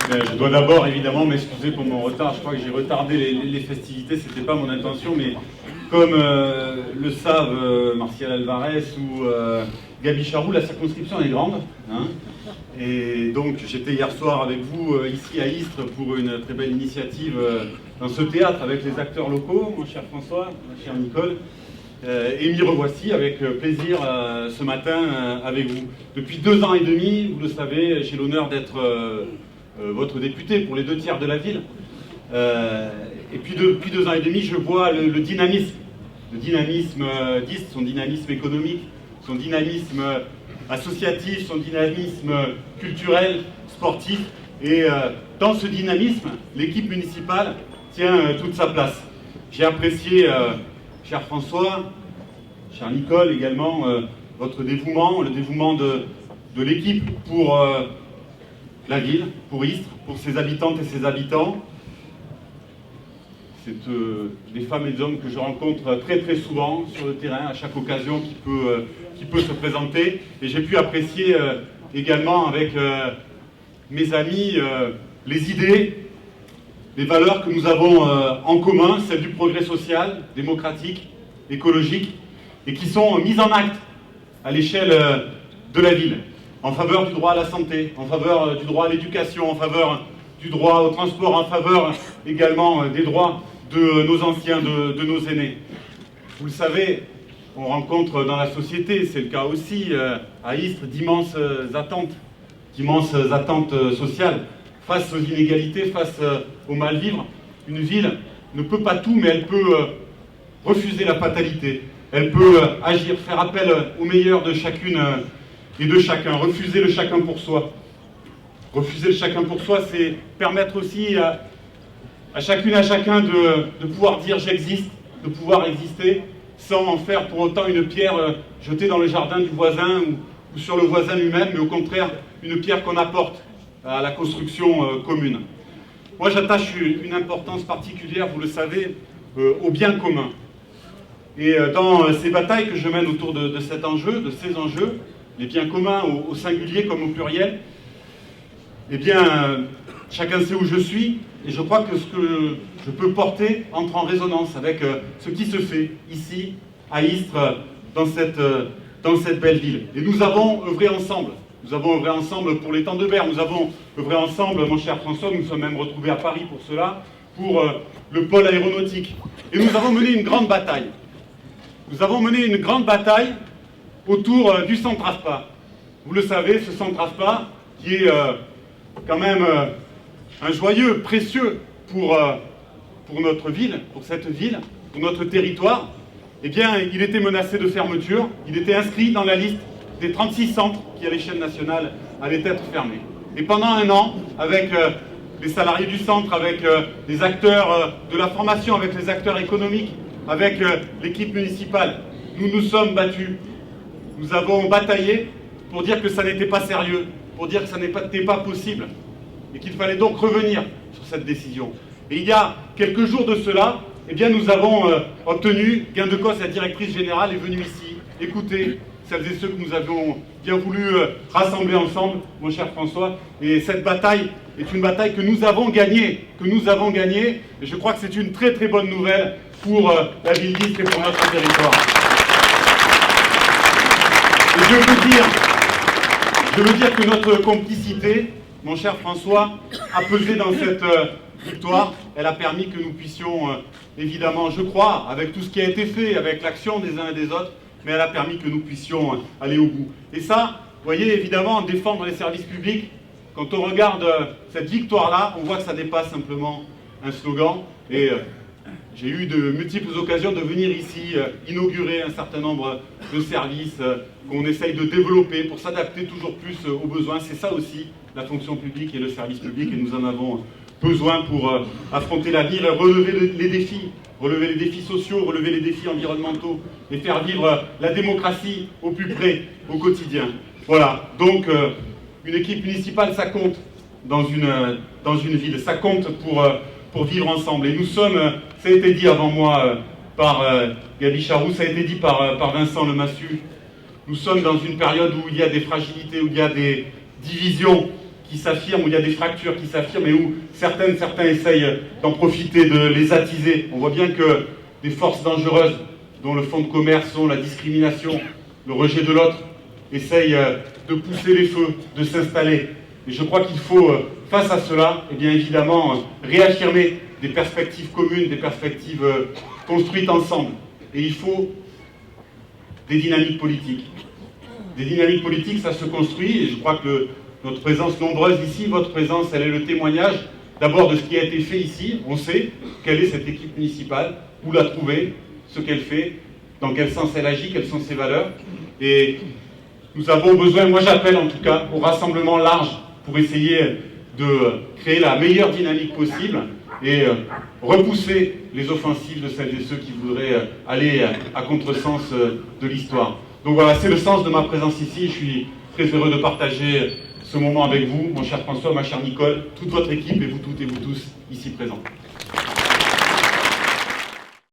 Je dois d'abord évidemment m'excuser pour mon retard. Je crois que j'ai retardé les festivités, c'était pas mon intention, mais comme le savent Martial Alvarez ou Gaby Charroux, la circonscription est grande. Hein, et donc j'étais hier soir avec vous ici à Istres pour une très belle initiative dans ce théâtre avec les acteurs locaux, mon cher François, ma chère Nicole. Et m'y revoici avec plaisir ce matin avec vous. Depuis 2 ans et demi, vous le savez, j'ai l'honneur d'être votre député pour les 2 tiers de la ville. Et puis depuis 2 ans et demi, je vois le dynamisme d'Istres, son dynamisme économique, son dynamisme associatif, son dynamisme culturel, sportif. Et dans ce dynamisme, l'équipe municipale tient toute sa place. J'ai apprécié, cher François, cher Nicole également, votre dévouement, le dévouement de l'équipe pour la ville, pour Istres, pour ses habitantes et ses habitants. C'est des femmes et des hommes que je rencontre très très souvent sur le terrain, à chaque occasion qui peut se présenter. Et j'ai pu apprécier également avec mes amis les idées, les valeurs que nous avons en commun, celles du progrès social, démocratique, écologique, et qui sont mises en acte à l'échelle de la ville, en faveur du droit à la santé, en faveur du droit à l'éducation, en faveur du droit au transport, en faveur également des droits de nos anciens, de nos aînés. Vous le savez, on rencontre dans la société, c'est le cas aussi à Istres, d'immenses attentes sociales face aux inégalités, face au mal-vivre. Une ville ne peut pas tout, mais elle peut refuser la fatalité. Elle peut agir, faire appel au meilleur de chacune et de chacun, refuser le chacun pour soi. Refuser le chacun pour soi, c'est permettre aussi à chacune et à chacun de pouvoir dire j'existe, de pouvoir exister, sans en faire pour autant une pierre jetée dans le jardin du voisin ou sur le voisin lui-même, mais au contraire une pierre qu'on apporte à la construction commune. Moi j'attache une importance particulière, vous le savez, au bien commun. Et dans ces batailles que je mène autour de cet enjeu, de ces enjeux, les biens communs au singulier comme au pluriel, eh bien, chacun sait où je suis, et je crois que ce que je peux porter entre en résonance avec ce qui se fait ici, à Istres, dans cette belle ville. Et nous avons œuvré ensemble. Nous avons œuvré ensemble pour les temps de Berre. Nous avons œuvré ensemble, mon cher François, nous nous sommes même retrouvés à Paris pour cela, pour le pôle aéronautique. Et nous avons mené une grande bataille. Nous avons mené une grande bataille autour du centre AFPA. Vous le savez, ce centre AFPA, qui est quand même un joyeux, précieux pour notre ville, pour cette ville, pour notre territoire, eh bien, il était menacé de fermeture. Il était inscrit dans la liste des 36 centres qui, à l'échelle nationale, allaient être fermés. Et pendant 1 an, avec les salariés du centre, avec les acteurs de la formation, avec les acteurs économiques, avec l'équipe municipale, nous nous sommes battus. Nous avons bataillé pour dire que ça n'était pas sérieux, pour dire que ça n'était pas possible, et qu'il fallait donc revenir sur cette décision. Et il y a quelques jours de cela, eh bien, nous avons obtenu gain de cause. La directrice générale est venue ici écouter celles et ceux que nous avions bien voulu rassembler ensemble, mon cher François. Et cette bataille est une bataille que nous avons gagnée, et je crois que c'est une très très bonne nouvelle pour la ville d'Istres et pour notre territoire. Et je veux dire que notre complicité, mon cher François, a pesé dans cette victoire. Elle a permis que nous puissions, évidemment, je crois, avec tout ce qui a été fait, avec l'action des uns et des autres, mais elle a permis que nous puissions aller au bout. Et ça, vous voyez, évidemment, défendre les services publics, quand on regarde cette victoire-là, on voit que ça n'est pas simplement un slogan. Et j'ai eu de multiples occasions de venir ici inaugurer un certain nombre de services qu'on essaye de développer pour s'adapter toujours plus aux besoins. C'est ça aussi, la fonction publique et le service public, et nous en avons besoin pour affronter l'avenir et relever les défis sociaux, relever les défis environnementaux et faire vivre la démocratie au plus près, au quotidien. Voilà, donc une équipe municipale, ça compte dans une ville, ça compte pour vivre ensemble. Et nous sommes, ça a été dit avant moi par Gaby Charroux, ça a été dit par Vincent Lemassu, nous sommes dans une période où il y a des fragilités, où il y a des divisions qui s'affirment, où il y a des fractures qui s'affirment et où certains essayent d'en profiter, de les attiser. On voit bien que des forces dangereuses, dont le fonds de commerce sont la discrimination, le rejet de l'autre, essayent de pousser les feux, de s'installer. Et je crois qu'il faut, face à cela, eh bien évidemment, réaffirmer des perspectives communes, des perspectives construites ensemble. Et il faut des dynamiques politiques. Des dynamiques politiques, ça se construit, et je crois que notre présence nombreuse ici, votre présence, elle est le témoignage d'abord de ce qui a été fait ici. On sait quelle est cette équipe municipale, où la trouver, ce qu'elle fait, dans quel sens elle agit, quelles sont ses valeurs. Et nous avons besoin, moi j'appelle en tout cas, au rassemblement large pour essayer de créer la meilleure dynamique possible et repousser les offensives de celles et ceux qui voudraient aller à contresens de l'histoire. Donc voilà, c'est le sens de ma présence ici. Je suis très heureux de partager ce moment avec vous, mon cher François, ma chère Nicole, toute votre équipe et vous toutes et vous tous ici présents.